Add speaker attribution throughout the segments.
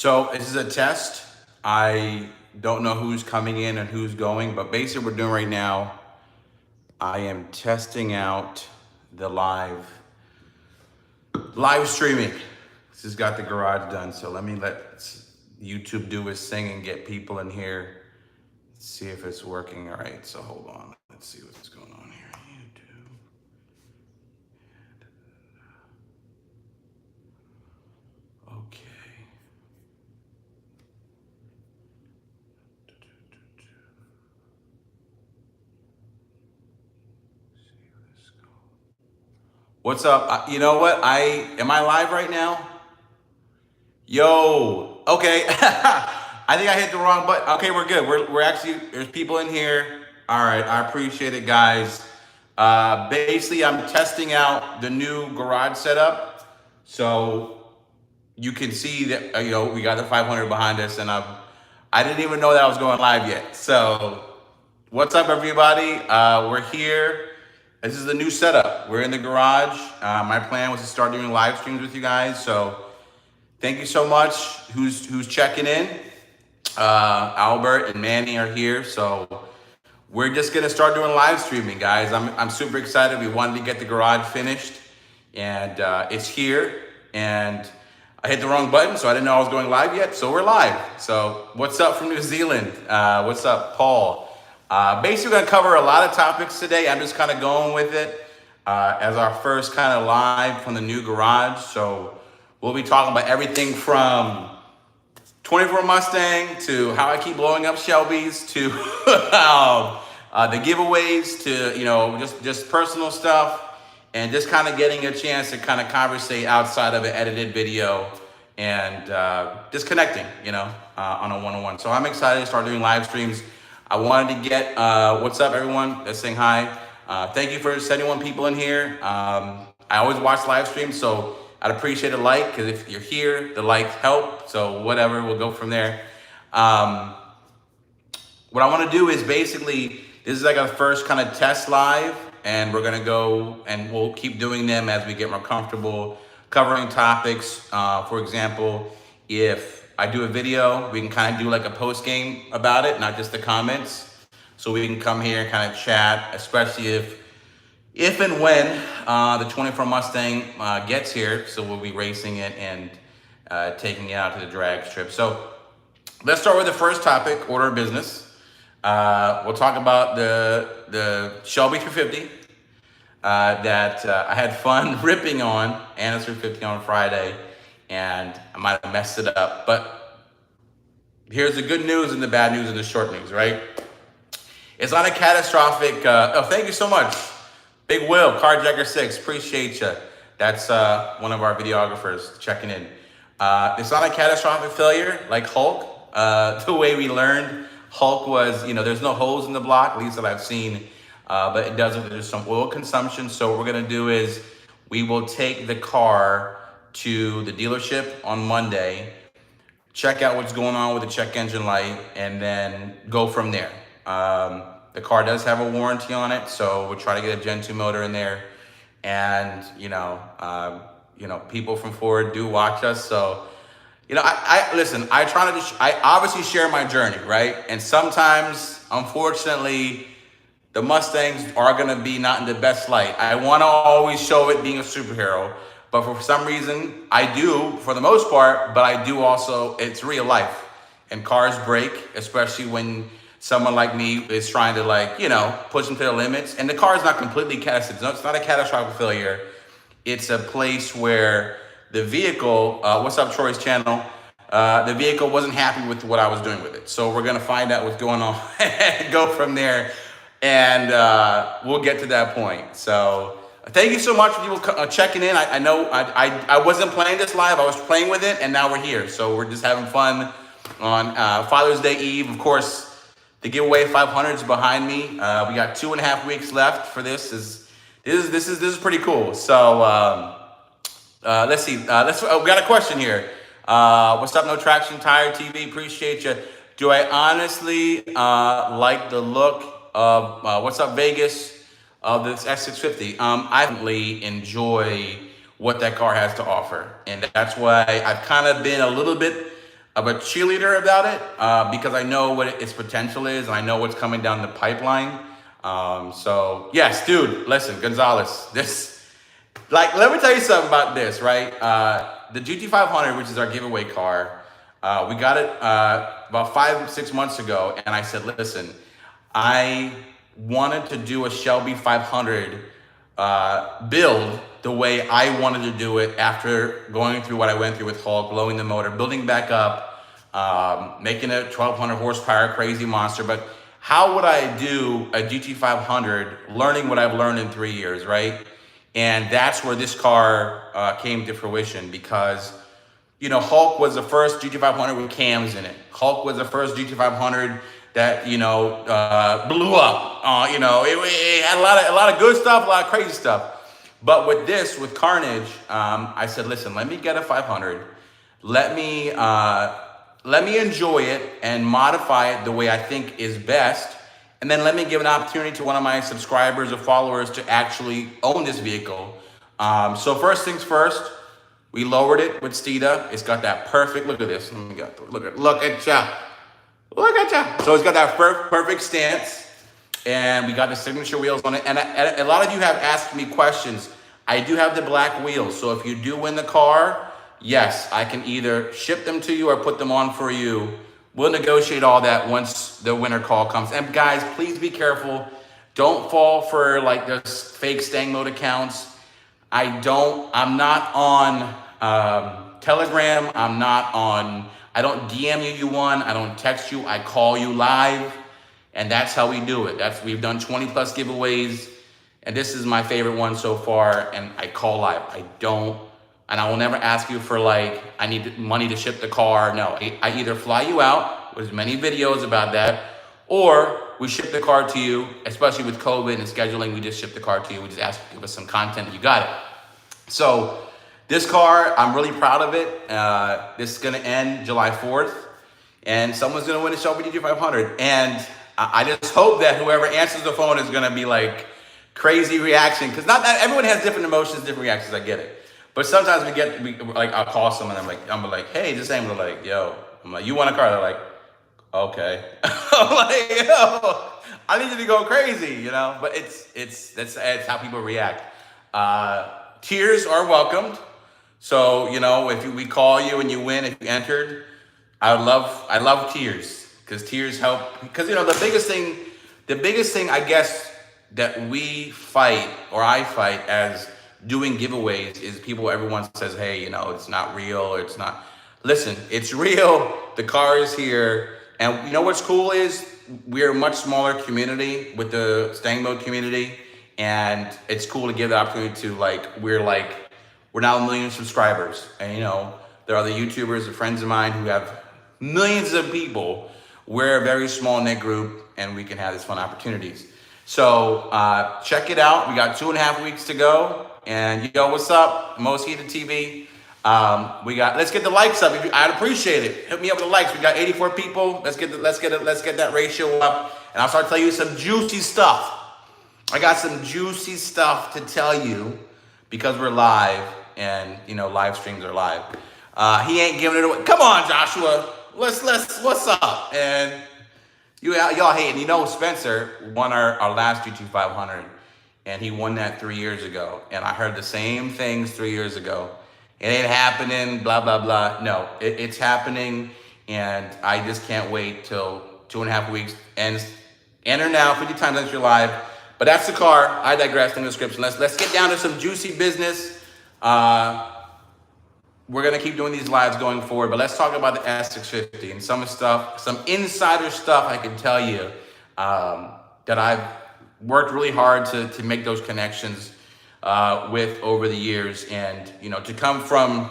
Speaker 1: So this is a test. I don't know who's coming in and who's going, but basically what we're doing right now, I am testing out the live streaming. This has got the garage done, so let me let YouTube do its thing and get people in here. See if it's working. All right, so hold on. Let's see what's going on here. YouTube. Okay. What's up? You know what? Am I live right now? Yo. Okay. I think I hit the wrong button. Okay, we're good. We're actually there's people in here. All right, I appreciate it, guys. Basically, I'm testing out the new garage setup, so you can see that we got the 500 behind us, and I didn't even know that I was going live yet. So, what's up, everybody? We're here. This is the new setup. We're in the garage. My plan was to start doing live streams with you guys. So, thank you so much. Who's checking in? Albert and Manny are here. So, we're just gonna start doing live streaming, guys. I'm super excited. We wanted to get the garage finished, and it's here. And I hit the wrong button, so I didn't know I was going live yet. So we're live. So what's up from New Zealand? What's up, Paul? Basically, we're gonna cover a lot of topics today. I'm just kind of going with it as our first kind of live from the new garage. So we'll be talking about everything from 24 Mustang to how I keep blowing up Shelbys to the giveaways to just personal stuff. And just kind of getting a chance to kind of conversate outside of an edited video and just connecting, on a one-on-one. So I'm excited to start doing live streams. I wanted to get, what's up, everyone that's saying hi. Thank you for 71 people in here. I always watch live streams, so I'd appreciate a like, because if you're here, the likes help. So whatever, we'll go from there. What I want to do is basically, this is like our first kind of test live. And we're gonna go and we'll keep doing them as we get more comfortable covering topics. For example, if I do a video, we can kind of do like a post game about it, not just the comments. So we can come here and kind of chat, especially if and when the 24 Mustang gets here. So we'll be racing it and taking it out to the drag strip. So let's start with the first topic, order of business. We'll talk about the Shelby 350 that I had fun ripping on, and it's 350 on Friday, and I might have messed it up. But here's the good news and the bad news and the short news, right? It's not a catastrophic. Thank you so much, Big Will, Carjacker6, appreciate you. That's one of our videographers checking in. It's not a catastrophic failure like Hulk. The way we learned Hulk was, there's no holes in the block, at least that I've seen, but it doesn't, there's some oil consumption. So what we're gonna do is we will take the car to the dealership on Monday, check out what's going on with the check engine light, and then go from there. The car does have a warranty on it, so we'll try to get a Gen 2 motor in there. And, people from Ford do watch us, so I listen, I obviously share my journey, right? And sometimes, unfortunately, the Mustangs are gonna be not in the best light. I wanna always show it being a superhero, but for some reason, I do, for the most part, but I do also, it's real life. And cars break, especially when someone like me is trying to push them to their limits. And the car is not completely casted. It's not a catastrophic failure. It's a place where the vehicle, what's up, Troy's channel? The vehicle wasn't happy with what I was doing with it. So we're gonna find out what's going on and go from there. And we'll get to that point. So thank you so much for people checking in. I know I wasn't playing this live, I was playing with it, and now we're here. So we're just having fun on Father's Day Eve. Of course, the giveaway 500 is behind me. We got 2.5 weeks left for this. This is pretty cool. So let's see. We got a question here. What's up, No Traction Tire TV? Appreciate you. Do I honestly like the look of what's up, Vegas, of this X650? I definitely enjoy what that car has to offer, and that's why I've kind of been a little bit of a cheerleader about it because I know what its potential is and I know what's coming down the pipeline. So yes, dude, listen, Gonzalez, let me tell you something about this, right? The GT500, which is our giveaway car, we got it about 5-6 months ago, and I said, listen, I wanted to do a Shelby 500 build the way I wanted to do it after going through what I went through with Hulk, blowing the motor, building back up, making a 1200 horsepower crazy monster. But how would I do a GT500 learning what I've learned in 3 years, right? And that's where this car came to fruition because, Hulk was the first GT500 with cams in it. Hulk was the first GT500 that, blew up. It had a lot of good stuff, a lot of crazy stuff. But with Carnage, I said, listen, let me get a 500. Let me enjoy it and modify it the way I think is best. And then let me give an opportunity to one of my subscribers or followers to actually own this vehicle. So first things first, we lowered it with Steeda. It's got that perfect, look at this. Look at ya. So it's got that perfect stance. And we got the signature wheels on it. And a lot of you have asked me questions. I do have the black wheels. So if you do win the car, yes, I can either ship them to you or put them on for you. We'll negotiate all that once the winner call comes. And guys, please be careful. Don't fall for like those fake StangMode accounts. I'm not on Telegram. I don't DM you one. I don't text you. I call you live. And that's how we do it. We've done 20 plus giveaways. And this is my favorite one so far. And I call live. And I will never ask you for I need money to ship the car. No, I either fly you out, there's many videos about that, or we ship the car to you, especially with COVID and scheduling, we just ship the car to you. We just ask you to give us some content and you got it. So this car, I'm really proud of it. This is gonna end July 4th and someone's gonna win a Shelby GT500. And I just hope that whoever answers the phone is gonna be crazy reaction, because not everyone has different emotions, different reactions, I get it. But sometimes I'll call someone, I'm like, hey, this ain't yo. I'm like, you want a car? They're like, okay. I'm like, yo, I need you to go crazy, But that's how people react. Tears are welcomed. So, if we call you and you win, if you entered, I love tears, because tears help. Because the biggest thing I guess that we fight, or I fight as doing giveaways, is everyone says, hey, it's not real, or it's not. Listen, it's real. The car is here. And what's cool is we're a much smaller community with the StangMode community. And it's cool to give the opportunity to we're now 1 million subscribers. And there are other YouTubers and friends of mine who have millions of people. We're a very small knit group and we can have these fun opportunities. So check it out. We got 2.5 weeks to go. And what's up? Most Heated TV. Let's get the likes up. I'd appreciate it. Hit me up with the likes. We got 84 people. Let's get that ratio up. And I'll start telling you some juicy stuff. I got some juicy stuff to tell you because we're live, and live streams are live. He ain't giving it away. Come on, Joshua. What's up? And y'all hating. Spencer won our last GT500. And he won that 3 years ago. And I heard the same things 3 years ago. It ain't happening, blah, blah, blah. No, it's happening. And I just can't wait till 2.5 weeks ends. Enter now, 50 times enter your live. But that's the car. I digress in the description. Let's get down to some juicy business. We're gonna keep doing these lives going forward, but let's talk about the S650 and some insider stuff I can tell you that I've worked really hard to make those connections with over the years. And to come from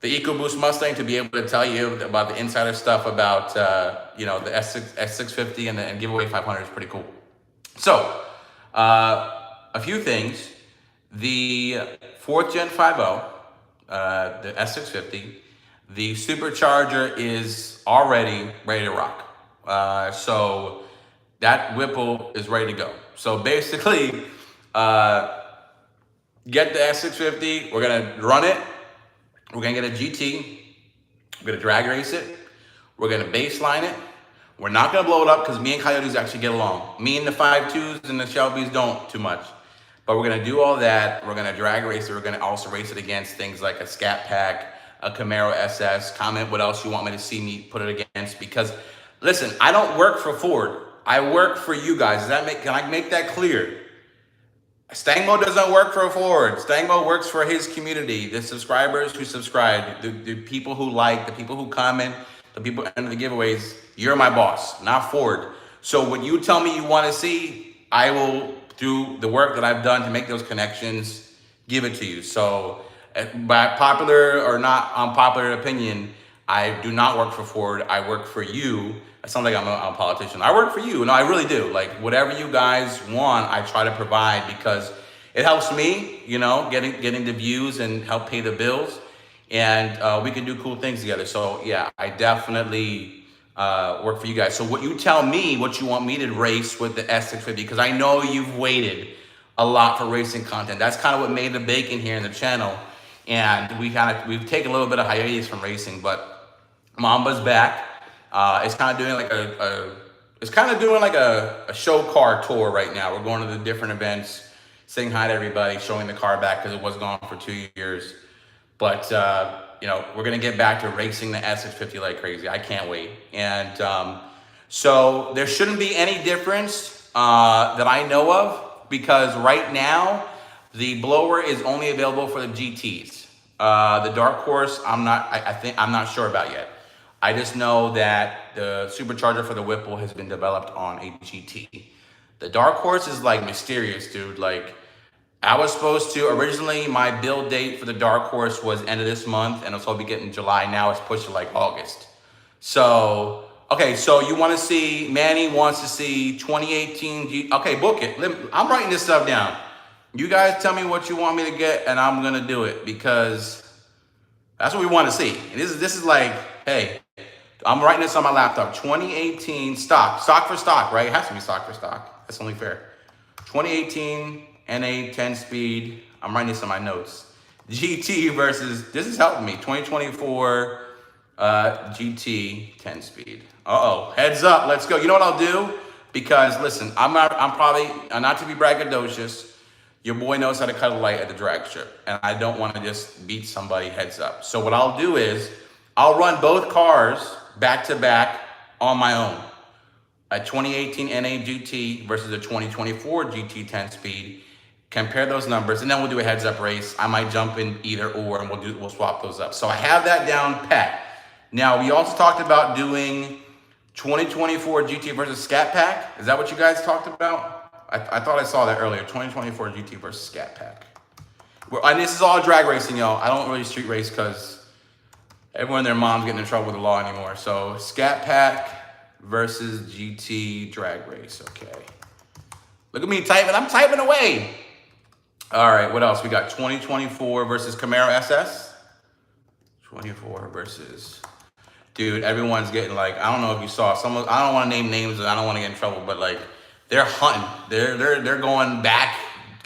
Speaker 1: the EcoBoost Mustang to be able to tell you about the insider stuff about the S650 and giveaway 500 is pretty cool. So a few things. The 4th Gen 5.0, the S650, the supercharger is already ready to rock. So that Whipple is ready to go. So basically, get the S650, we're gonna run it, we're gonna get a GT, We're gonna drag race it. We're gonna baseline it. We're not gonna blow it up because me and Coyotes actually get along. Me and the 5.2s and the Shelbys don't too much. But we're gonna do all that. We're gonna drag race it. We're gonna also race it against things like a Scat Pack, a Camaro SS. Comment what else you want me to see me put it against. Because listen, I don't work for Ford. I work for you guys. Can I make that clear? StangMode doesn't work for Ford. StangMode works for his community, the subscribers who subscribe, the people who like, the people who comment, the people who enter the giveaways. You're my boss, not Ford. So what you tell me you want to see, I will do the work that I've done to make those connections, give it to you. So by popular or not unpopular opinion, I do not work for Ford. I work for you. It sounds like I'm a politician. I work for you. No, I really do. Like whatever you guys want, I try to provide because it helps me, you know, getting the views and help pay the bills. And we can do cool things together. So yeah, I definitely work for you guys. So what you tell me, what you want me to race with the S650, because I know you've waited a lot for racing content. That's kind of what made the bacon here in the channel. And we've taken a little bit of hiatus from racing, but Mamba's back. It's kind of doing like a show car tour right now. We're going to the different events, saying hi to everybody, showing the car back because it was gone for 2 years. But you know, we're gonna get back to racing the S650 like crazy. I can't wait. And so there shouldn't be any difference that I know of, because right now the blower is only available for the GTs. The Dark Horse, I'm not sure about yet. I just know that the supercharger for the Whipple has been developed on a GT. The Dark Horse is like mysterious, dude. Like I was supposed to, originally my build date for the Dark Horse was end of this month and I was supposed to be getting July. Now it's pushed to like August. So, okay, so you want to see, Manny wants to see 2018 okay, book it. I'm writing this stuff down. You guys tell me what you want me to get and I'm gonna do it because that's what we want to see. And this is like, hey, I'm writing this on my laptop. 2018 stock for stock, right? It has to be stock for stock. That's only fair. 2018 NA 10 speed. I'm writing this on my notes. GT versus, this is helping me. 2024 GT 10 speed. Uh-oh, heads up, let's go. You know what I'll do? Because listen, I'm probably, not to be braggadocious, your boy knows how to cut a light at the drag strip, and I don't want to just beat somebody heads up. So what I'll do is, I'll run both cars back to back on my own. A 2018 NA GT versus a 2024 GT 10 speed. Compare those numbers, and then we'll do a heads up race. I might jump in either or, and we'll swap those up. So I have that down pat. Now we also talked about doing 2024 GT versus Scat Pack. Is that what you guys talked about? I thought I saw that earlier. 2024 GT versus Scat Pack. And this is all drag racing, y'all. I don't really street race because everyone and their mom's getting in trouble with the law anymore. So Scat Pack versus GT drag race. Okay. Look at me typing. I'm typing away. All right. What else? We got 2024 versus Camaro SS. 24 versus. Dude, everyone's getting like, I don't know if you saw some. I don't want to name names and I don't want to get in trouble, but like they're hunting. They're going back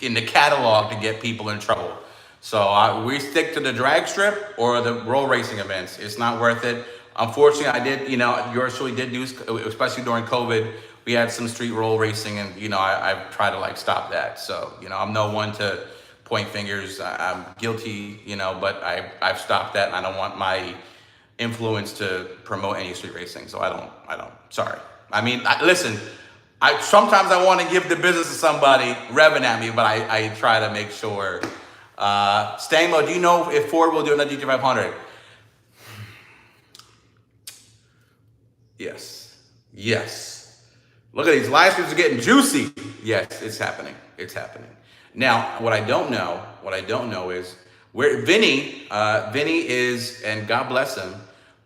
Speaker 1: in the catalog to get people in trouble. So we stick to the drag strip or the roll racing events. It's not worth it. Unfortunately, I did, you know, yours truly did do, especially during COVID, we had some street roll racing and, you know, I've tried to like stop that. So, you know, I'm no one to point fingers. I'm guilty, you know, but I've stopped that and I don't want my influence to promote any street racing. So I don't, sorry. I mean, listen, sometimes I want to give the business to somebody revving at me, but I try to make sure. StangMode, do you know if Ford will do another GT500? Yes. Yes. Look at these live streams are getting juicy. Yes, it's happening. It's happening. Now, what I don't know is where Vinny is, and God bless him.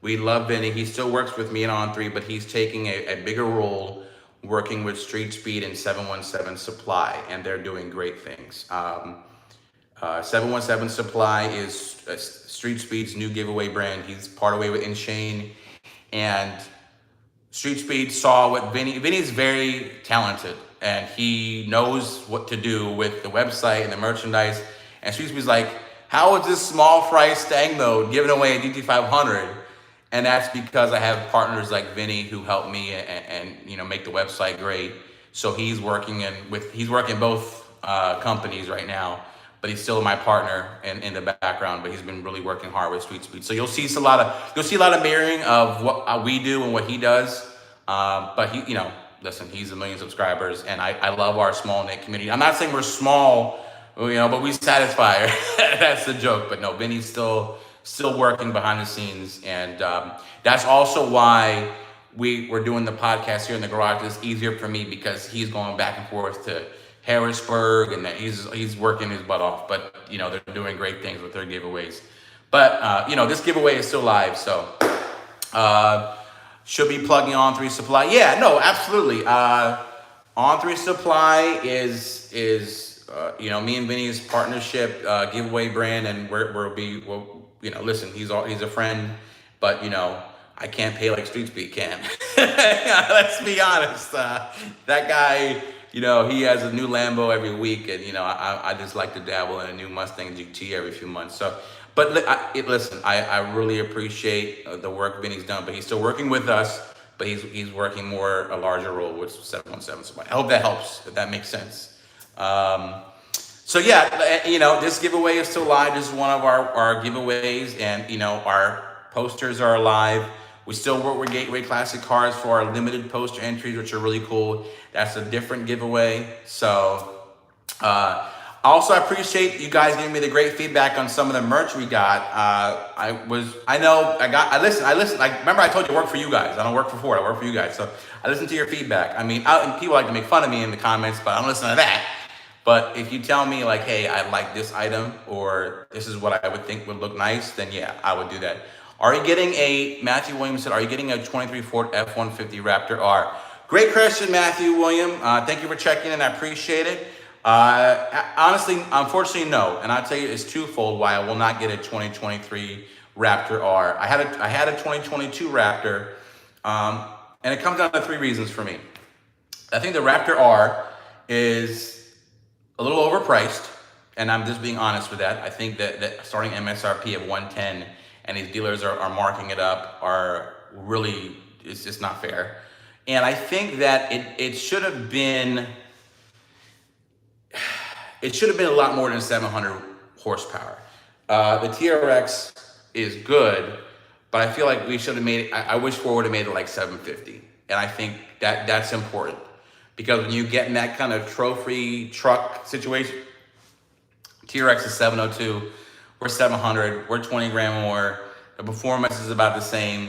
Speaker 1: We love Vinny. He still works with me and On3, but he's taking a bigger role working with Street Speed and 717 Supply, and they're doing great things. 717 Supply is Street Speed's new giveaway brand. He's part away with InShane, and Street Speed saw what Vinny's very talented, and he knows what to do with the website and the merchandise. And Street Speed's like, how is this small fry StangMode giving away a GT500? And that's because I have partners like Vinny who help me and you know, make the website great. So he's working he's working both companies right now, but he's still my partner in the background. But he's been really working hard with Sweet Speed. So you'll see a lot of mirroring of what we do and what he does. But he, you know, listen, he's 1 million subscribers, and I love our small knit community. I'm not saying we're small, you know, but we satisfy. That's the joke. But no, Vinny's still working behind the scenes, and that's also why we're doing the podcast here in the garage. It's easier for me because he's going back and forth to Harrisburg, and he's working his butt off. But you know, they're doing great things with their giveaways. But you know, this giveaway is still live, so should be plugging On3 Supply. Yeah, no, absolutely. On3 Supply is you know, me and Vinny's partnership giveaway brand, and we'll you know, listen, he's a friend, but you know, I can't pay like Street Speed can. Let's be honest. That guy, you know, he has a new Lambo every week, and you know, I just like to dabble in a new Mustang GT every few months. So, but listen, I really appreciate the work Vinny's done, but he's still working with us, but he's working more a larger role with 717 Supply. I hope that helps, if that makes sense. So yeah, you know, this giveaway is still live. This is one of our giveaways, and you know, our posters are live. We still work with Gateway Classic Cars for our limited poster entries, which are really cool. That's a different giveaway. So also, I appreciate you guys giving me the great feedback on some of the merch we got. I listen. I remember I told you I work for you guys. I don't work for Ford. I work for you guys. So I listen to your feedback. I mean, and people like to make fun of me in the comments, but I don't listen to that. But if you tell me like, hey, I like this item, or this is what I would think would look nice, then yeah, I would do that. Are you getting Matthew Williams said, are you getting a 23 Ford F-150 Raptor R? Great question, Matthew William. Thank you for checking in. I appreciate it. Honestly, unfortunately, no. And I'll tell you, it's twofold why I will not get a 2023 Raptor R. I had a 2022 Raptor, and it comes down to 3 reasons for me. I think the Raptor R is a little overpriced, and I'm just being honest with that. I think that starting MSRP of 110 and these dealers are marking it up are really, it's just not fair. And I think that it should have been a lot more than 700 horsepower. The TRX is good, but I feel like we should have made it, I wish Ford would have made it like 750. And I think that's important, because when you get in that kind of trophy truck situation, TRX is 702, we're 700, we're 20 grand more. The performance is about the same.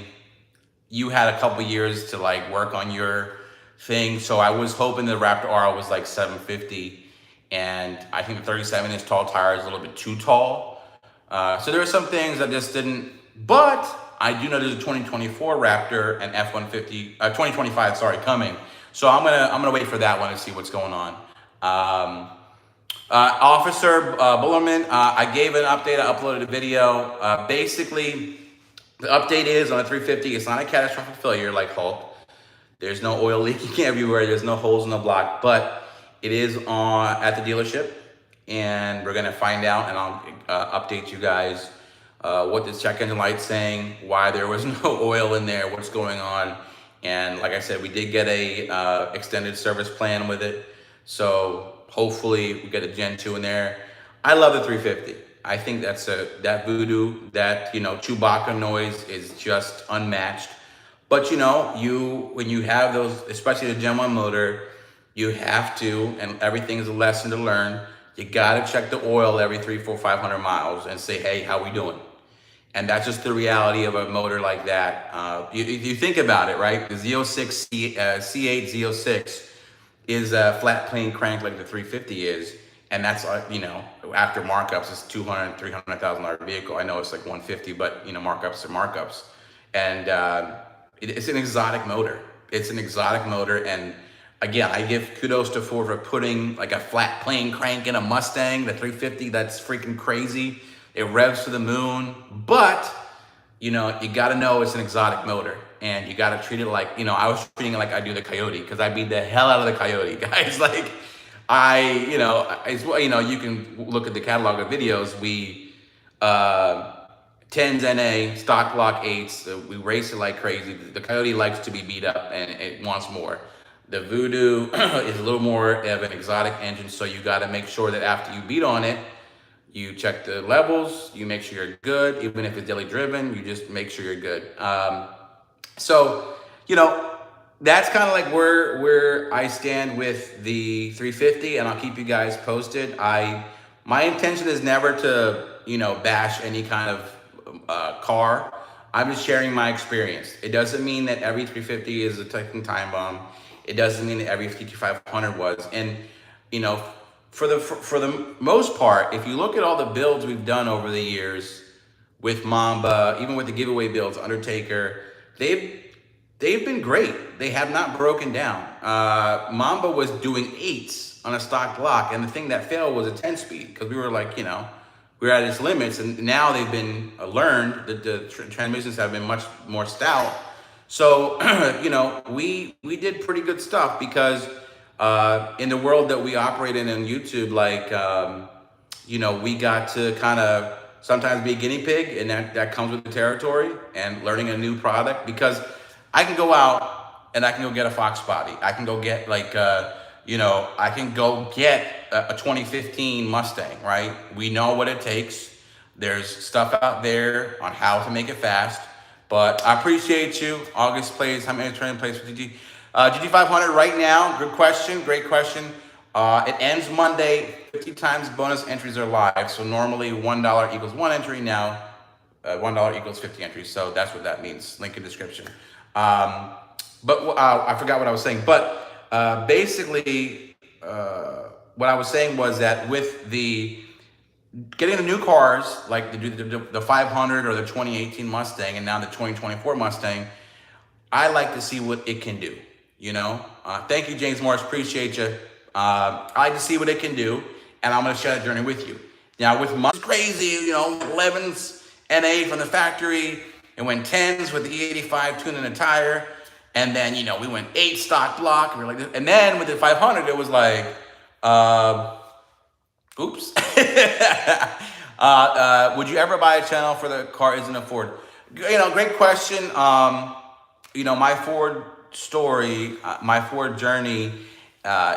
Speaker 1: You had a couple years to like work on your thing. So I was hoping the Raptor R was like 750. And I think the 37-inch tall tire is a little bit too tall. So there are some things that just didn't, but I do know there's a 2024 Raptor and F-150, 2025, sorry, coming. So I'm gonna wait for that one to see what's going on. Officer Bullerman, I gave an update. I uploaded a video. Basically, the update is on the 350. It's not a catastrophic failure like Hulk. There's no oil leaking everywhere. There's no holes in the block, but it is at the dealership, and we're gonna find out, and I'll update you guys what the check engine light's saying, why there was no oil in there, what's going on. And like I said, we did get a extended service plan with it. So hopefully we get a Gen 2 in there. I love the 350. I think that voodoo, that, you know, Chewbacca noise is just unmatched. But you know, when you have those, especially the Gen 1 motor, you have to, and everything is a lesson to learn, you gotta check the oil every 300, 400, 500 miles and say, hey, how we doing? And that's just the reality of a motor like that. You think about it, right? The Z06 C8 Z06 is a flat plane crank like the 350 is. And that's, you know, after markups, it's $200,000, $300,000 vehicle. I know it's like 150, but you know, markups are markups. And it's an exotic motor. It's an exotic motor. And again, I give kudos to Ford for putting like a flat plane crank in a Mustang, the 350. That's freaking crazy. It revs to the moon, but you know, you got to know it's an exotic motor, and you got to treat it like, you know, I was treating it like I do the Coyote, because I beat the hell out of the Coyote, guys. Like you know, you can look at the catalog of videos. 10s NA, stock block 8s. We race it like crazy. The Coyote likes to be beat up and it wants more. The Voodoo is a little more of an exotic engine, so you got to make sure that after you beat on it, you check the levels, you make sure you're good. Even if it's daily driven, you just make sure you're good. So, you know, that's kind of like where I stand with the 350, and I'll keep you guys posted. My intention is never to, you know, bash any kind of car. I'm just sharing my experience. It doesn't mean that every 350 is a ticking time bomb. It doesn't mean that every 5500 was. And, you know, for the most part, if you look at all the builds we've done over the years with Mamba, even with the giveaway builds, Undertaker, they've been great. They have not broken down. Mamba was doing 8s on a stock block, and the thing that failed was a 10-speed because we were like, you know, we were at its limits, and now they've been learned that the transmissions have been much more stout. So, you know, we did pretty good stuff because in the world that we operate in on YouTube, like, you know, we got to kind of sometimes be a guinea pig, and that comes with the territory and learning a new product, because I can go out and I can go get a Fox body. I can go get like, you know, I can go get a 2015 Mustang, right? We know what it takes. There's stuff out there on how to make it fast, but I appreciate you. August plays, how many training plays for GT? GT500 right now, good question, great question. It ends Monday, 50 times bonus entries are live. So normally $1 equals 1 entry, now $1 equals 50 entries. So that's what that means, link in description. But I forgot what I was saying, but basically what I was saying was that with the getting the new cars, like the 500 or the 2018 Mustang and now the 2024 Mustang, I like to see what it can do, you know? Thank you, James Morris, appreciate you. I like to see what it can do, and I'm gonna share that journey with you. Now with Mustang, crazy, you know, 11s NA from the factory, and went 10s with the E85 tuning the tire, and then, you know, we went 8 stock block, and we're like this. And then with the 500, it was like, oops. Would you ever buy a channel for the car isn't a Ford? You know, great question. You know, my Ford story, my Ford journey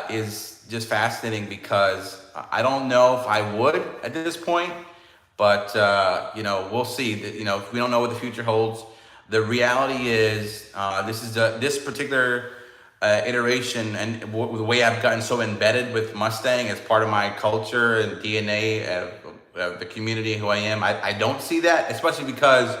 Speaker 1: is just fascinating because I don't know if I would at this point, but you know, we'll see. You know, we don't know what the future holds. The reality is, this particular iteration and the way I've gotten so embedded with Mustang as part of my culture and DNA of the community who I am. I don't see that, especially because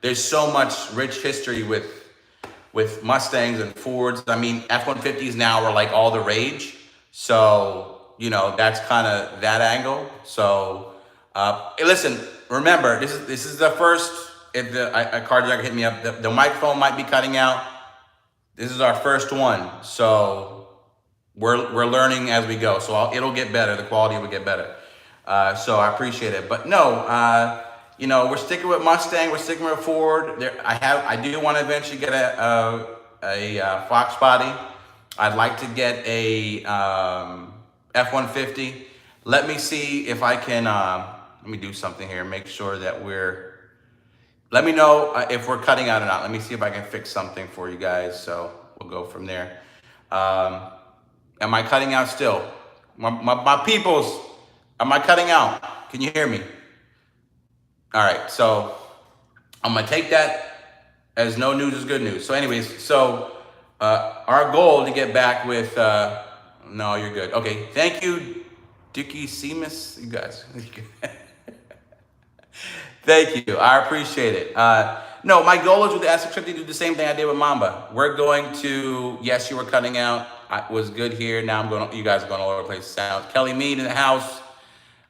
Speaker 1: there's so much rich history with Mustangs and Fords. I mean, F-150s now are like all the rage. So, you know, that's kind of that angle. So, hey, listen, remember, this is the first. If a carjacker hit me up, the microphone might be cutting out. This is our first one, so we're learning as we go. So it'll get better. The quality will get better. So I appreciate it. But no, you know, we're sticking with Mustang. We're sticking with Ford. I do want to eventually get a Fox body. I'd like to get a F-150. Let me see if I can. Let me do something here. Make sure that let me know if we're cutting out or not. Let me see if I can fix something for you guys. So we'll go from there. Am I cutting out still? My peoples, am I cutting out? Can you hear me? All right, so I'm gonna take that as no news is good news. So anyways, so our goal to get back with, no, you're good. Okay, thank you, Dickie Seamus, you guys. Thank you, I appreciate it. No, my goal is with the S650 to do the same thing I did with Mamba. We're going to, yes, you were cutting out. I was good here. Now you guys are going all over the place. Sound. Kelly Mead in the house.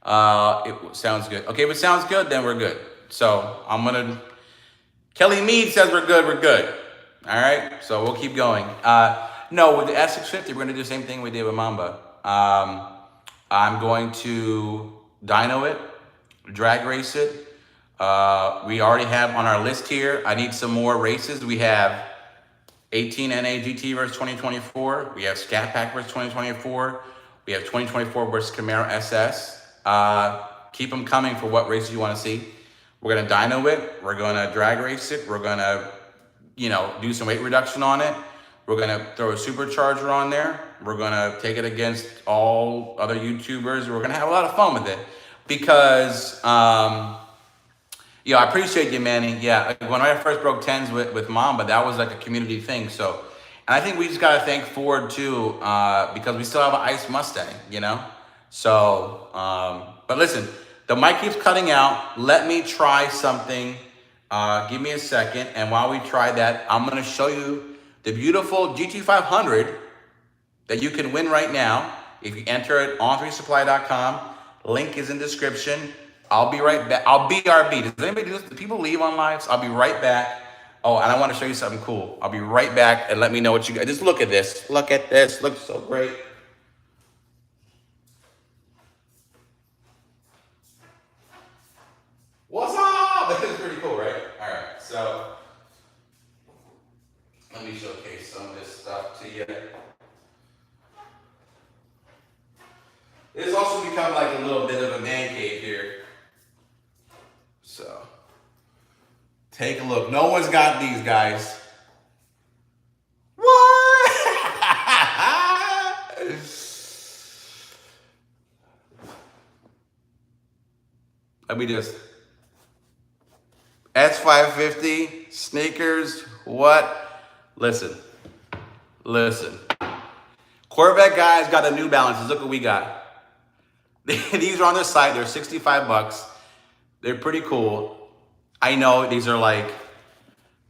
Speaker 1: It sounds good. Okay, if it sounds good, then we're good. So Kelly Mead says we're good, we're good. All right, so we'll keep going. No, with the S650, we're going to do the same thing we did with Mamba. I'm going to dyno it, drag race it. We already have on our list here, I need some more races. We have 18 NA GT versus 2024. We have Scat Pack versus 2024. We have 2024 versus Camaro SS. Keep them coming for what races you want to see. We're gonna dyno it. We're gonna drag race it. We're gonna, do some weight reduction on it. We're gonna throw a supercharger on there. We're gonna take it against all other YouTubers. We're gonna have a lot of fun with it because, I appreciate you, Manny. Yeah, like when I first broke tens with Mom, but that was like a community thing. So, and I think we just gotta thank Ford too, because we still have an ICE Mustang, So, but listen, the mic keeps cutting out. Let me try something. Give me a second, and while we try that, I'm gonna show you the beautiful GT500 that you can win right now if you enter it on 3supply.com. Link is in description. I'll be right back. I'll BRB. Does anybody do people leave on lives? I'll be right back. Oh, and I want to show you something cool. I'll be right back and let me know what you guys. Just look at this. Look at this. Looks so great. What's up? This is pretty cool, right? All right. So let me showcase some of this stuff to you. It's also become like a little bit of a man cave here. So, take a look. No one's got these, guys. What? Let me just. S550, sneakers, what? Listen. Corvette guys got the New Balances. Look what we got. These are on their site. They're $65. They're pretty cool. I know these are like,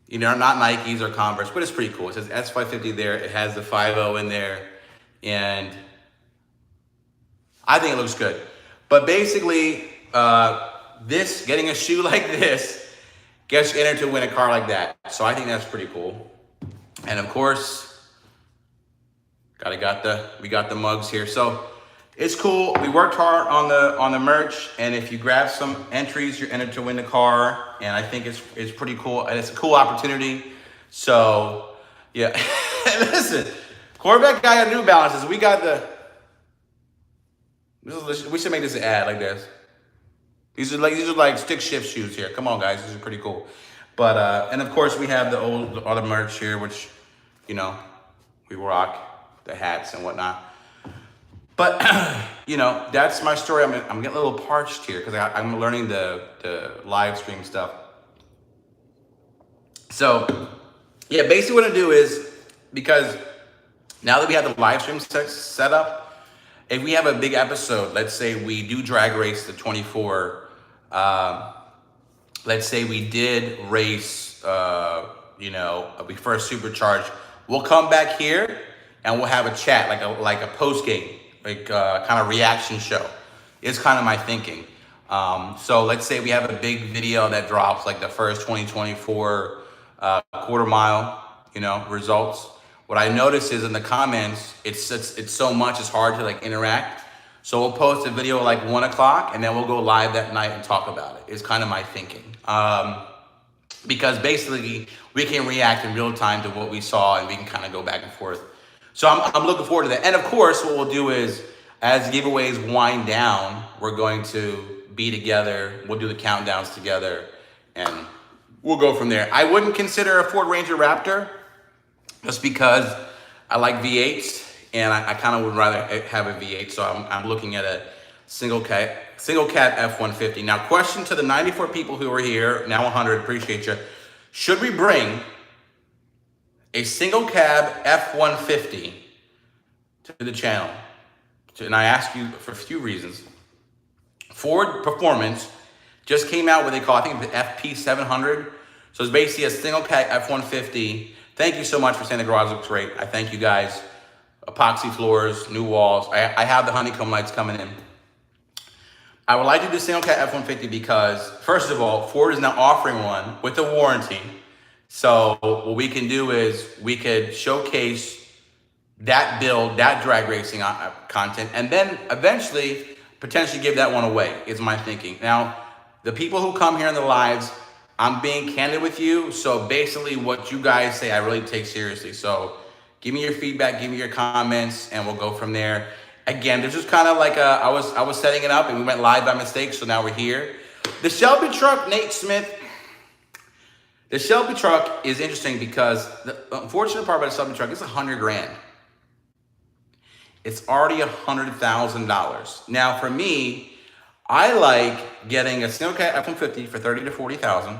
Speaker 1: not Nikes or Converse, but it's pretty cool. It says S550 there. It has the 5.0 in there. And I think it looks good. But basically, getting a shoe like this gets you entered to win a car like that. So I think that's pretty cool. And of course, we got the mugs here. So it's cool. We worked hard on the merch, and if you grab some entries, you're entered to win the car. And I think it's pretty cool, and it's a cool opportunity. So yeah, listen, Corvette guy at New Balances. We got we should make this an ad like this. These are like stick shift shoes here. Come on, guys, these are pretty cool. But and of course we have the other merch here, which we rock the hats and whatnot. But, that's my story. I'm getting a little parched here because I'm learning the live stream stuff. So, yeah, basically what I do is, because now that we have the live stream set up, if we have a big episode, let's say we do drag race the 24, let's say we did race, we first supercharged, we'll come back here and we'll have a chat, like a post game. Kind of reaction show. It's kind of my thinking. So let's say we have a big video that drops like the first 2024 quarter mile, results. What I notice is in the comments, it's so much, it's hard to interact. So we'll post a video like 1 o'clock and then we'll go live that night and talk about it. It's kind of my thinking. Because basically we can react in real time to what we saw and we can kind of go back and forth. So I'm looking forward to that. And of course, what we'll do is, as giveaways wind down, we're going to be together. We'll do the countdowns together, and we'll go from there. I wouldn't consider a Ford Ranger Raptor, just because I like V8s, and I kind of would rather have a V8. So I'm looking at a single cat F-150. Now, question to the 94 people who are here, now 100, appreciate you. Should we bring a single cab F-150 to the channel? And I ask you for a few reasons. Ford Performance just came out with what they call, I think, the FP700. So it's basically a single cab F-150. Thank you so much for saying the garage looks great. I thank you guys. Epoxy floors, new walls. I have the honeycomb lights coming in. I would like to do single cab F-150 because, first of all, Ford is now offering one with a warranty. So what we can do is we could showcase that build, that drag racing content, and then eventually potentially give that one away, is my thinking. Now, the people who come here in the lives, I'm being candid with you. So basically what you guys say, I really take seriously. So give me your feedback, give me your comments, and we'll go from there. Again, this is kind of like I was setting it up and we went live by mistake. So now we're here. The Shelby truck, Nate Smith. The Shelby truck is interesting because the unfortunate part about the Shelby truck is 100 grand. It's already $100,000. Now for me, I like getting a single cab F-150 for 30 to 40,000,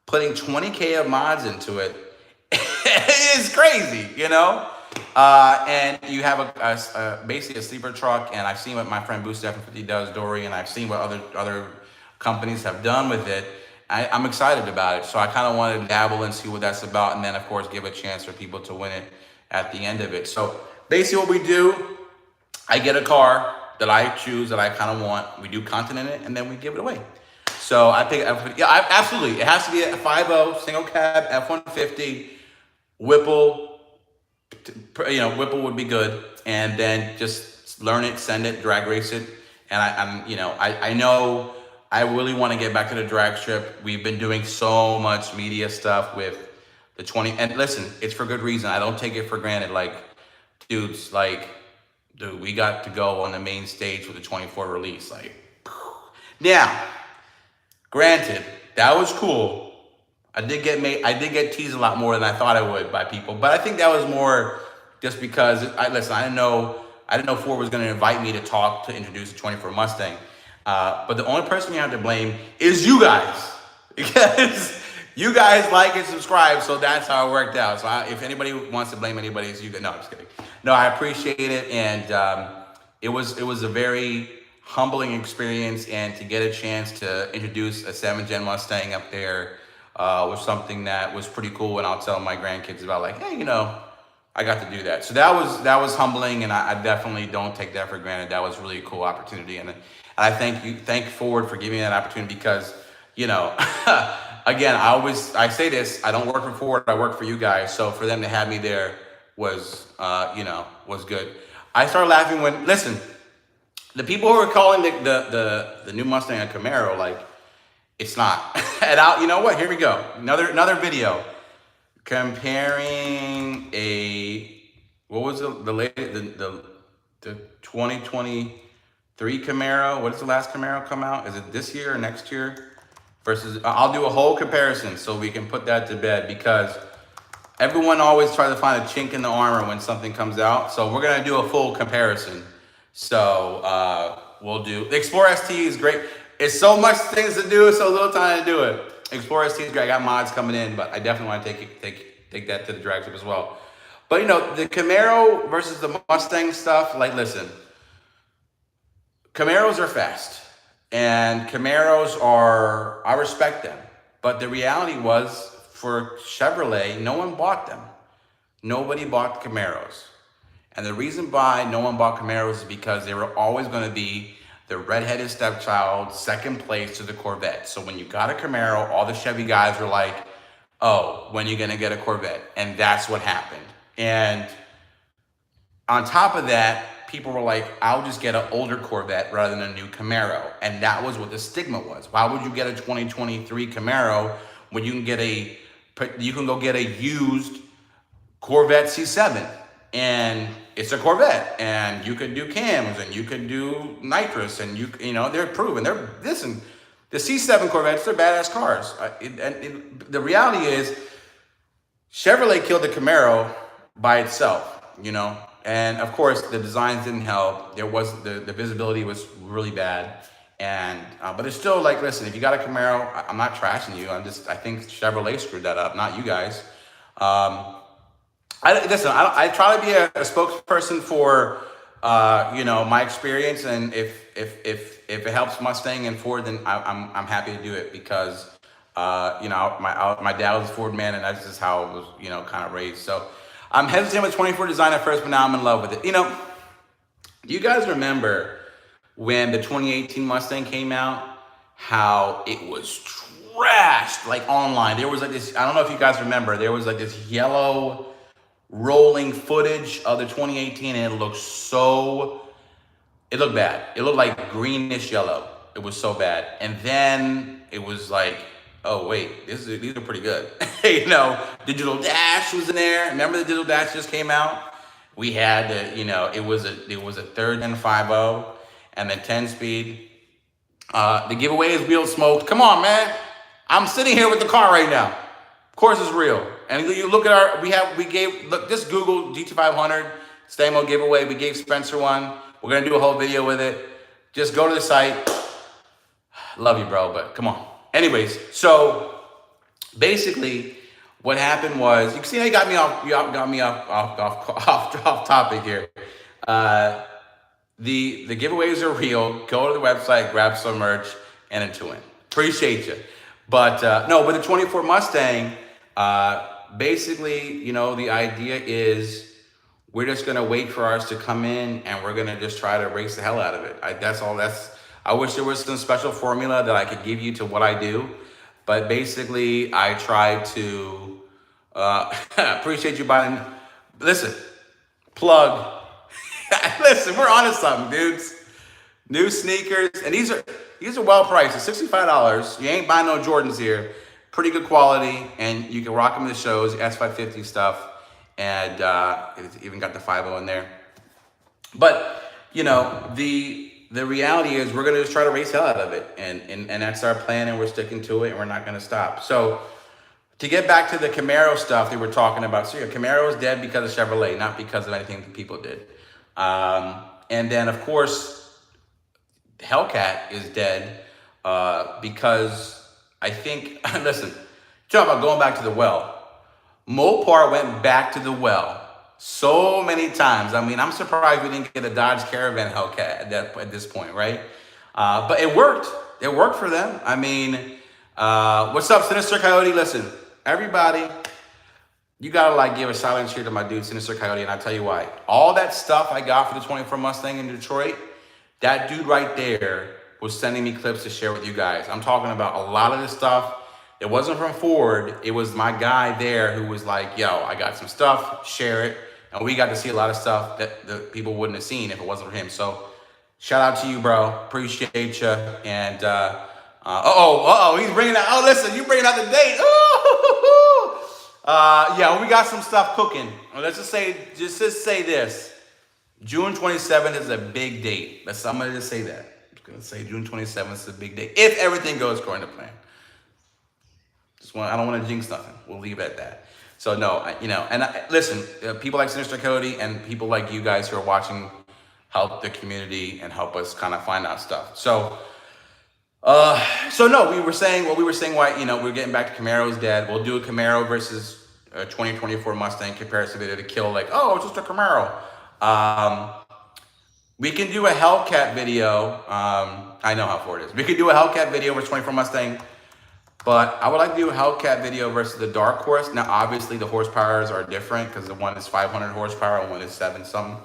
Speaker 1: putting 20K of mods into it. It's crazy, you know? And you have basically a sleeper truck, and I've seen what my friend Boost F-150 does, Dory, and I've seen what other companies have done with it. I'm excited about it, so I kind of want to dabble and see what that's about, and then of course give a chance for people to win it at the end of it. So basically what we do, I get a car that I choose that I kind of want, we do content in it, and then we give it away. So I pick F-150, yeah, absolutely, it has to be a 5.0 single cab F-150, Whipple, you know, Whipple would be good, and then just learn it, send it, drag race it, and I know I really want to get back to the drag strip. We've been doing so much media stuff with the 20, and listen, it's for good reason. I don't take it for granted. Like, dudes, like, dude, we got to go on the main stage with the 24 release. Like, now, granted, that was cool. I did get teased a lot more than I thought I would by people, but I think that was more just because I didn't know Ford was going to invite me to introduce the 24 Mustang. But the only person you have to blame is you guys, because you guys like and subscribe. So that's how it worked out. So if anybody wants to blame anybody, it's you guys. No, I'm just kidding. No, I appreciate it. And it was a very humbling experience. And to get a chance to introduce a 7th gen Mustang up there was something that was pretty cool. And I'll tell my grandkids about, like, hey, you know, I got to do that. So that was humbling. And I definitely don't take that for granted. That was really a cool opportunity. And I thank Ford for giving me that opportunity, because, you know, again, I say this, I don't work for Ford, I work for you guys. So for them to have me there was, was good. I started laughing when, listen, the people who are calling the new Mustang a Camaro, like, it's not. And you know what? Here we go. Another video comparing what was the latest, the 2023 Camaro. What does the last Camaro come out? Is it this year or next year? Versus, I'll do a whole comparison so we can put that to bed, because everyone always tries to find a chink in the armor when something comes out. So we're gonna do a full comparison. So we'll do, the Explorer ST is great. It's so much things to do, so little time to do it. Explorer ST is great. I got mods coming in, but I definitely want to take that to the drag strip as well. But you know, the Camaro versus the Mustang stuff, like, listen, Camaros are fast, and Camaros I respect them. But the reality was, for Chevrolet, no one bought them. Nobody bought Camaros. And the reason why no one bought Camaros is because they were always going to be the redheaded stepchild, second place to the Corvette. So when you got a Camaro, all the Chevy guys were like, oh, when are you going to get a Corvette? And that's what happened. And on top of that, people were like, I'll just get an older Corvette rather than a new Camaro. And that was what the stigma was. Why would you get a 2023 Camaro when you can go get a used Corvette C7? And it's a Corvette, and you could do cams, and you could do nitrous, and you know, they're proven. Listen, the C7 Corvettes, they're badass cars. The reality is, Chevrolet killed the Camaro by itself, you know. And of course, the designs didn't help. There was the visibility was really bad, and but it's still, like, listen, if you got a Camaro, I'm not trashing you. I think Chevrolet screwed that up, not you guys. I try to be a spokesperson for you know, my experience, and if it helps Mustang and Ford, then I'm happy to do it, because you know, my dad was a Ford man, and that's just how it was, you know, kind of raised. So I'm hesitant with 24 design at first, but now I'm in love with it. You know, do you guys remember when the 2018 Mustang came out, how it was trashed, like, online? There was like this, I don't know if you guys remember, there was like this yellow rolling footage of the 2018, and it looked bad. It looked like greenish yellow. It was so bad. And then it was like, oh wait, these are pretty good. You know, Digital Dash was in there. Remember the Digital Dash just came out? We had, you know, it was a 3rd gen 5.0 and then 10-speed. The giveaway is real smoked. Come on, man. I'm sitting here with the car right now. Of course it's real. And you look at our, look, just Google GT500 StangMode giveaway. We gave Spencer one. We're going to do a whole video with it. Just go to the site. Love you, bro, but come on. Anyways, so basically what happened was, you can see how you got me off topic here. The giveaways are real. Go to the website, grab some merch, and into it. Appreciate you. But no, with the 24 Mustang, basically, you know, the idea is we're just gonna wait for ours to come in, and we're gonna just try to race the hell out of it. That's all. I wish there was some special formula that I could give you to what I do, but basically, I try to appreciate you buying. Listen, plug. Listen, we're onto something, dudes. New sneakers, and these are well priced. It's $65. You ain't buying no Jordans here. Pretty good quality, and you can rock them to the shows, S550 stuff, and it's even got the 5.0 in there. But you know, the reality is we're gonna just try to race hell out of it, and that's our plan, and we're sticking to it, and we're not gonna stop. So to get back to the Camaro stuff they were talking about, so yeah, Camaro is dead because of Chevrolet, not because of anything that people did. And then of course, Hellcat is dead because I think, listen, talk about going back to the well. Mopar went back to the well so many times. I mean, I'm surprised we didn't get a Dodge Caravan Hellcat at this point, right? But it worked. It worked for them. I mean, what's up, Sinister Coyote? Listen, everybody, you gotta like give a silent cheer to my dude, Sinister Coyote, and I'll tell you why. All that stuff I got for the 24 Mustang in Detroit, that dude right there was sending me clips to share with you guys. I'm talking about a lot of this stuff. It wasn't from Ford. It was my guy there who was like, yo, I got some stuff, share it. And we got to see a lot of stuff that the people wouldn't have seen if it wasn't for him. So shout out to you, bro. Appreciate you. And, he's bringing out, oh, listen, you bringing out the date. Yeah, we got some stuff cooking. Let's just say this. June 27th is a big date. I'm going to just say that. I'm going to say June 27th is a big date. If everything goes according to plan. I don't want to jinx nothing. We'll leave it at that. So no, listen, people like Sinister Cody and people like you guys who are watching help the community and help us kind of find out stuff. So no, we were saying why, we're getting back to Camaro's dead. We'll do a Camaro versus a 2024 Mustang comparison video to kill like, oh, it's just a Camaro. We can do a Hellcat video. I know how Ford is. We could do a Hellcat video versus 24 Mustang, but I would like to do a Hellcat video versus the Dark Horse. Now, obviously, the horsepowers are different because the one is 500 horsepower and one is 7-something.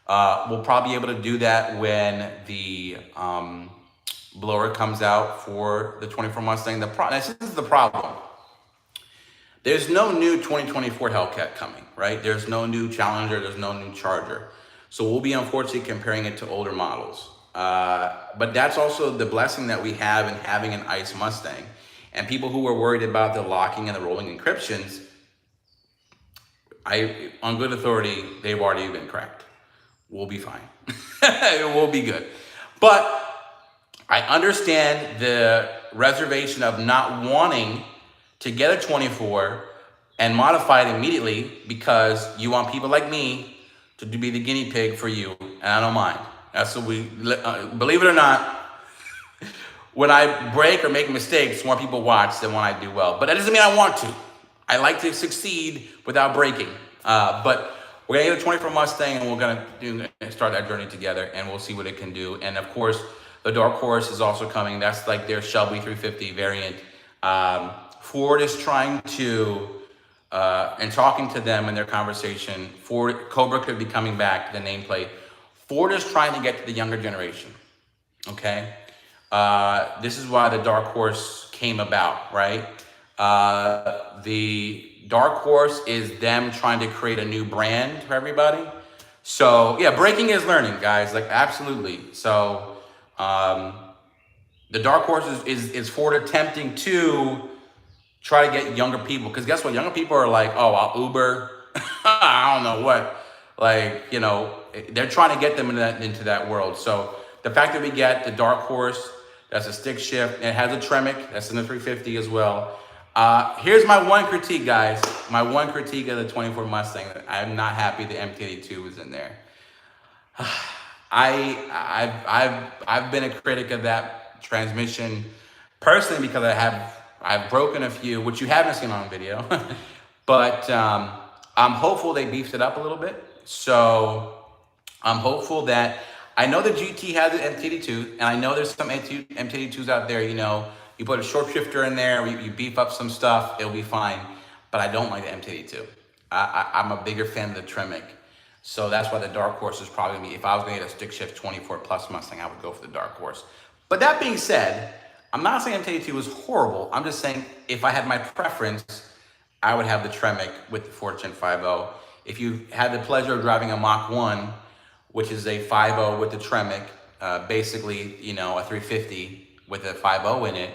Speaker 1: We'll probably be able to do that when the blower comes out for the 24 Mustang. This is the problem. There's no new 2024 Hellcat coming, right? There's no new Challenger. There's no new Charger. So we'll be unfortunately comparing it to older models. But that's also the blessing that we have in having an ICE Mustang. And people who were worried about the locking and the rolling encryptions, on good authority, they've already been cracked. We'll be fine. It will be good. But I understand the reservation of not wanting to get a 24 and modify it immediately because you want people like me to be the guinea pig for you, and I don't mind. That's what believe it or not, when I break or make mistakes, more people watch than when I do well. But that doesn't mean I want to. I like to succeed without breaking. But we're gonna get a 24 Mustang, and we're gonna start that journey together, and we'll see what it can do. And of course, the Dark Horse is also coming. That's like their Shelby 350 variant. Ford is trying to, and talking to them in their conversation, Cobra could be coming back, the nameplate. Ford is trying to get to the younger generation, okay? This is why the Dark Horse came about, right? The Dark Horse is them trying to create a new brand for everybody. So yeah, breaking is learning, guys, like absolutely. So the Dark Horse is Ford attempting to try to get younger people, because guess what? Younger people are like, oh, I'll Uber. I don't know what. Like, they're trying to get them into that world. So the fact that we get the Dark Horse, That's a stick shift. And it has a Tremec. That's in the 350 as well. Here's my one critique, guys. My one critique of the 24 Mustang. I'm not happy the MT82 was in there. I've been a critic of that transmission personally because I've broken a few, which you haven't seen on video, but I'm hopeful they beefed it up a little bit. So I'm hopeful that I know the GT has an MT82, and I know there's some MT82s out there. You know, you put a short shifter in there, you beef up some stuff, it'll be fine. But I don't like the MT82. I'm a bigger fan of the Tremec. So that's why the dark horse is probably me. If I was gonna get a stick shift 24 plus Mustang, I would go for the dark horse. But that being said, I'm not saying MT82 was horrible. I'm just saying if I had my preference, I would have the Tremec with the Ford Gen 5.0. If you had the pleasure of driving a Mach 1, which is a 5.0 with the Tremec, basically, you know, a 350 with a 5.0 in it,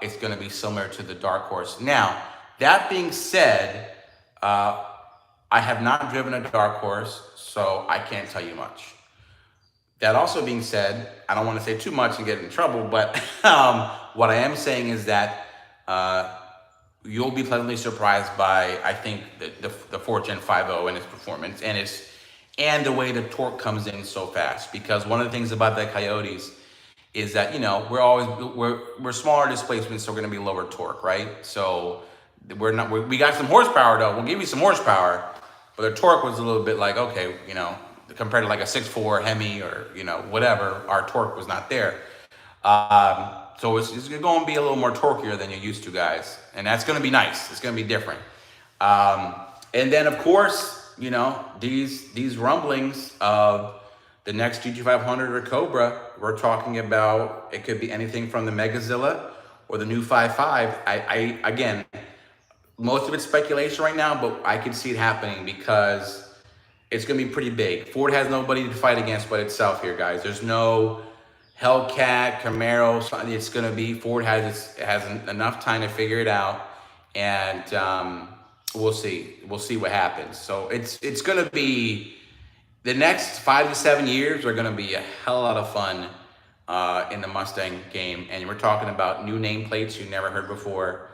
Speaker 1: it's gonna be similar to the dark horse. Now, that being said, I have not driven a dark horse, so I can't tell you much. That also being said, I don't want to say too much and get in trouble, but what I am saying is that you'll be pleasantly surprised by, I think, the Ford Gen 5.0 and its performance and the way the torque comes in so fast. Because one of the things about the Coyotes is that, you know, we're smaller displacements, so we're going to be lower torque, right? So we got some horsepower though. We'll give you some horsepower. But the torque was a little bit like, okay, you know, compared to like a 6.4 Hemi or, you know, whatever, our torque was not there. So it's going to be a little more torquier than you're used to, guys. And that's going to be nice. It's going to be different. And then, of course, you know, these rumblings of the next GT500 or Cobra, we're talking about, it could be anything from the Megazilla or the new 5.5. Again, most of it's speculation right now, but I can see it happening because it's going to be pretty big. Ford has nobody to fight against but itself here, guys. There's no Hellcat, Camaro. It's going to be, Ford has enough time to figure it out, and we'll see. We'll see what happens. So it's going to be, the next 5 to 7 years are going to be a hell of a lot of fun in the Mustang game. And we're talking about new nameplates you never heard before.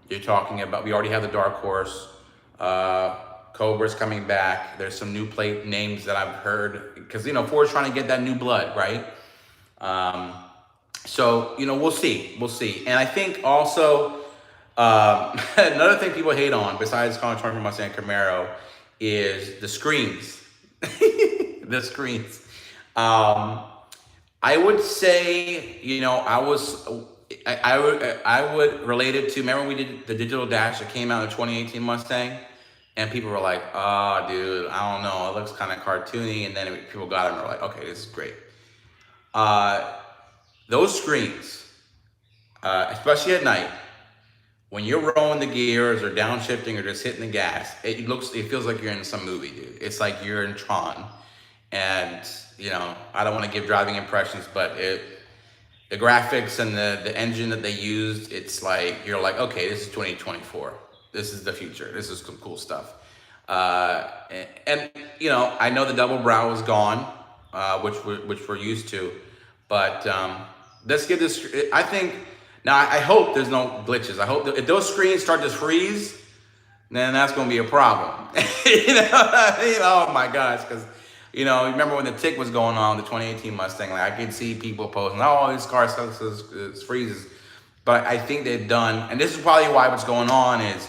Speaker 1: You're talking about, we already have the dark horse, Cobra's coming back. There's some new plate names that I've heard, because, you know, Ford's trying to get that new blood, right? So, you know, we'll see. And I think also, another thing people hate on, besides calling 24 Mustang Camaro, is the screens. The screens. I would say, you know, I would relate it to, remember when we did the digital dash that came out in the 2018 Mustang, and people were like, oh, dude, I don't know, it looks kind of cartoony, and then people got it and were like, okay, this is great. Those screens, especially at night, when you're rolling the gears or downshifting or just hitting the gas, it feels like you're in some movie, dude. It's like you're in Tron. And, you know, I don't want to give driving impressions, but the graphics and the engine that they used, it's like, you're like, okay, this is 2024. This is the future. This is some cool stuff. And you know, I know the double brow is gone, which we're used to, but let's get this, I think, now I hope there's no glitches. I hope that if those screens start to freeze, then that's going to be a problem. You know, oh my gosh, because, you know, remember when the tick was going on, the 2018 Mustang, like I could see people posting, oh, this car freezes. But I think they've done, and this is probably why what's going on is,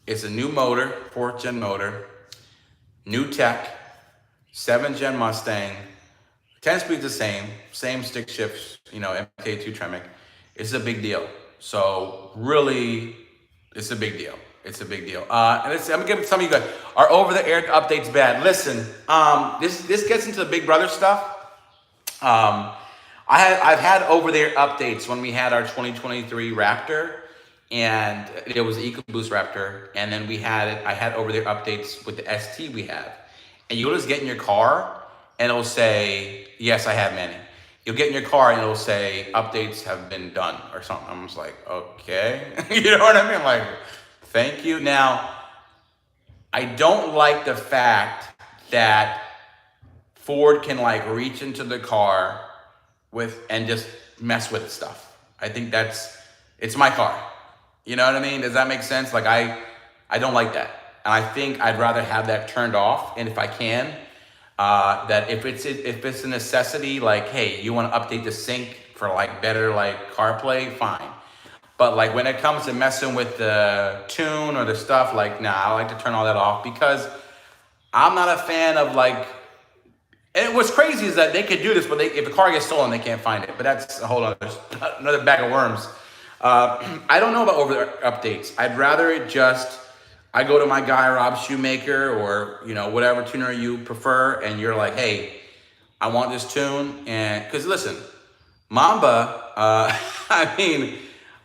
Speaker 1: it's a new motor, 4th gen motor, new tech, 7th gen Mustang, 10 speeds the same stick shifts, you know, MK2 Tremec. It's a big deal. So really, it's a big deal. It's a big deal. And I'm gonna give some of you guys, are over-the-air updates bad? Listen, this gets into the Big Brother stuff. I've had over-the-air updates when we had our 2023 Raptor, and it was the EcoBoost Raptor, and then I had over-the-air updates with the ST we have. And you'll just get in your car, and it'll say, yes, I have many. You'll get in your car, and it'll say, updates have been done, or something. I'm just like, okay. You know what I mean? Like, thank you. Now, I don't like the fact that Ford can like reach into the car and just mess with stuff. I think it's my car. You know what I mean? Does that make sense? Like I don't like that. And I think I'd rather have that turned off. And if I can, that if it's a necessity, like, hey, you want to update the sync for like better like CarPlay, fine. But like when it comes to messing with the tune or the stuff, like, nah, I like to turn all that off because I'm not a fan of like, and what's crazy is that they could do this, but if the car gets stolen, they can't find it. But that's a whole another bag of worms. I don't know about over updates. I'd rather it just, I go to my guy, Rob Shoemaker, or, you know, whatever tuner you prefer. And you're like, hey, I want this tune. And cause listen, Mamba, I mean,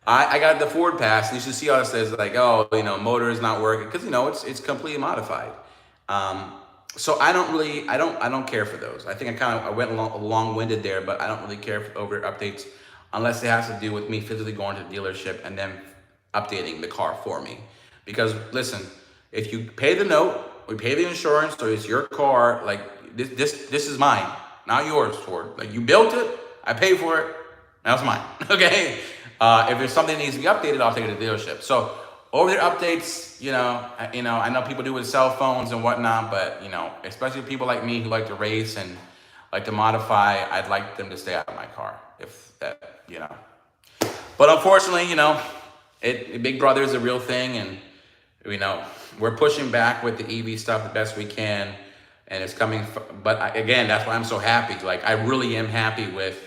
Speaker 1: I got the Ford Pass, and you should see how it says like, oh, you know, motor is not working, because you know it's completely modified. So I don't care for those. I think I went long-winded there, but I don't really care for over updates unless it has to do with me physically going to the dealership and then updating the car for me. Because listen, if you pay the note, we pay the insurance, so it's your car. Like this is mine, not yours, Ford. Like you built it, I paid for it, now it's mine. Okay. If there's something that needs to be updated, I'll take it to the dealership. So over there updates, you know, I know people do with cell phones and whatnot, but you know, especially people like me who like to race and like to modify, I'd like them to stay out of my car, if that, you know. But unfortunately, you know, Big Brother is a real thing, and you know, we're pushing back with the EV stuff the best we can, and it's coming. But again, that's why I'm so happy. Like I really am happy with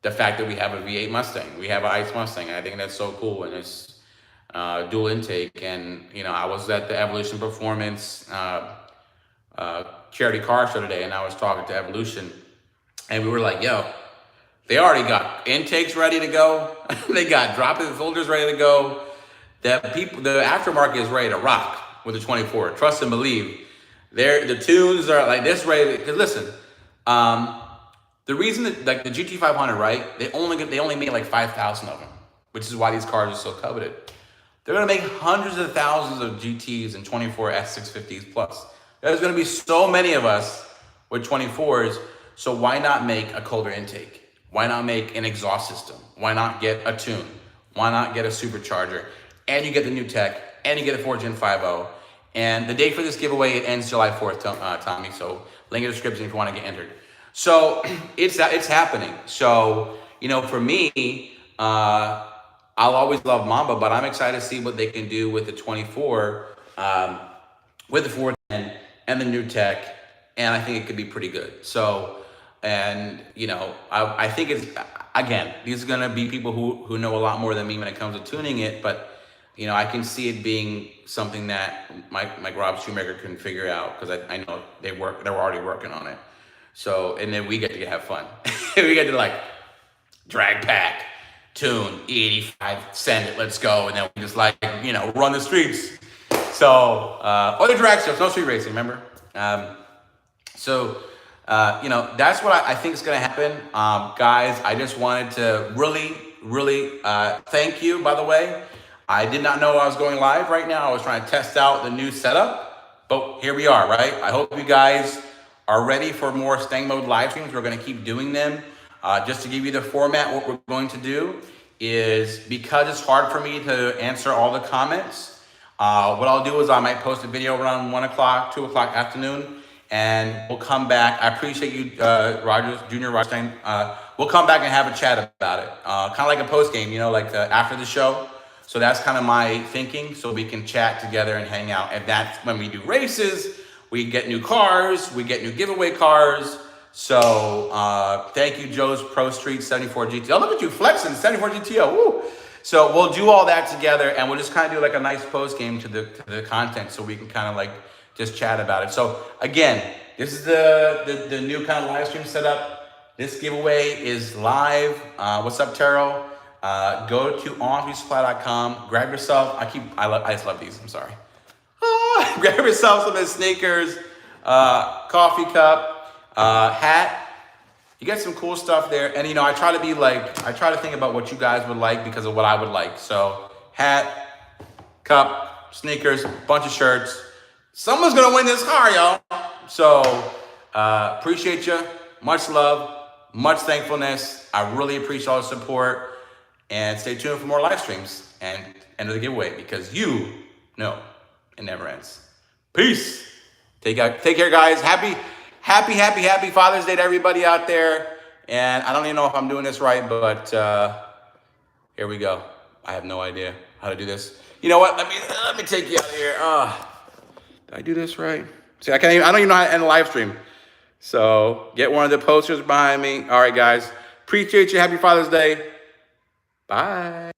Speaker 1: the fact that we have a V8 Mustang, we have an ICE Mustang. I think that's so cool, and it's dual intake. And you know, I was at the Evolution Performance charity car show today, and I was talking to Evolution, and we were like, yo, they already got intakes ready to go. They got drop-in filters ready to go. The aftermarket is ready to rock with the 24. Trust and believe. The tunes are like this ready. Because listen, the reason that like the GT500, right? They only made like 5,000 of them, which is why these cars are so coveted. They're gonna make hundreds of thousands of GTs and 24 S650s plus. There's gonna be so many of us with 24s. So why not make a colder intake? Why not make an exhaust system? Why not get a tune? Why not get a supercharger? And you get the new tech, and you get a 4 Gen 5.0. And the date for this giveaway, it ends July 4th, Tommy. So link in the description if you want to get entered. So it's happening. So, you know, for me, I'll always love Mamba, but I'm excited to see what they can do with the 24, with the 4 Gen and the new tech. And I think it could be pretty good. So, and, you know, I think it's, again, these are going to be people who know a lot more than me when it comes to tuning it. But, you know, I can see it being something that Mike Rob Shoemaker can figure out, because I know they were already working on it. So, and then we get to have fun. We get to like drag pack, tune, E85, send it, let's go. And then we just like, you know, run the streets. So, or the drag strips, no street racing, remember? You know, that's what I think is going to happen. Guys, I just wanted to really thank you, by the way. I did not know I was going live right now. I was trying to test out the new setup, but here we are, right? I hope you guys are ready for more StangMode live streams. We're going to keep doing them. Just to give you the format, what we're going to do is, because it's hard for me to answer all the comments, what I'll do is I might post a video around 1 o'clock, 2 o'clock afternoon, and we'll come back. I appreciate you, Junior Rothstein. We'll come back and have a chat about it. Kind of like a post game, you know, like after the show. So that's kind of my thinking, so we can chat together and hang out. And that's when we do races, we get new cars, we get new giveaway cars. So thank you, Joe's Pro Street 74 GTO. Oh, look at you flexing, 74 GTO, woo! So we'll do all that together, and we'll just kind of do like a nice post game to the content, so we can kind of like just chat about it. So again, this is the new kind of live stream setup. This giveaway is live. What's up, Terrell? Go to onfusesupply.com, grab yourself, I just love these, I'm sorry. Grab yourself some of the sneakers, coffee cup, hat. You get some cool stuff there. And you know, I try to think about what you guys would like because of what I would like. So hat, cup, sneakers, bunch of shirts. Someone's gonna win this car, y'all. So appreciate you, much love. much thankfulness. I really appreciate all the support. And stay tuned for more live streams and end of the giveaway, because you know it never ends. Peace. Take care, guys. Happy Father's Day to everybody out there. And I don't even know if I'm doing this right, but here we go. I have no idea how to do this. You know what? Let me take you out of here. Did I do this right? See, I don't even know how to end a live stream. So get one of the posters behind me. All right, guys. Appreciate you. Happy Father's Day. Bye.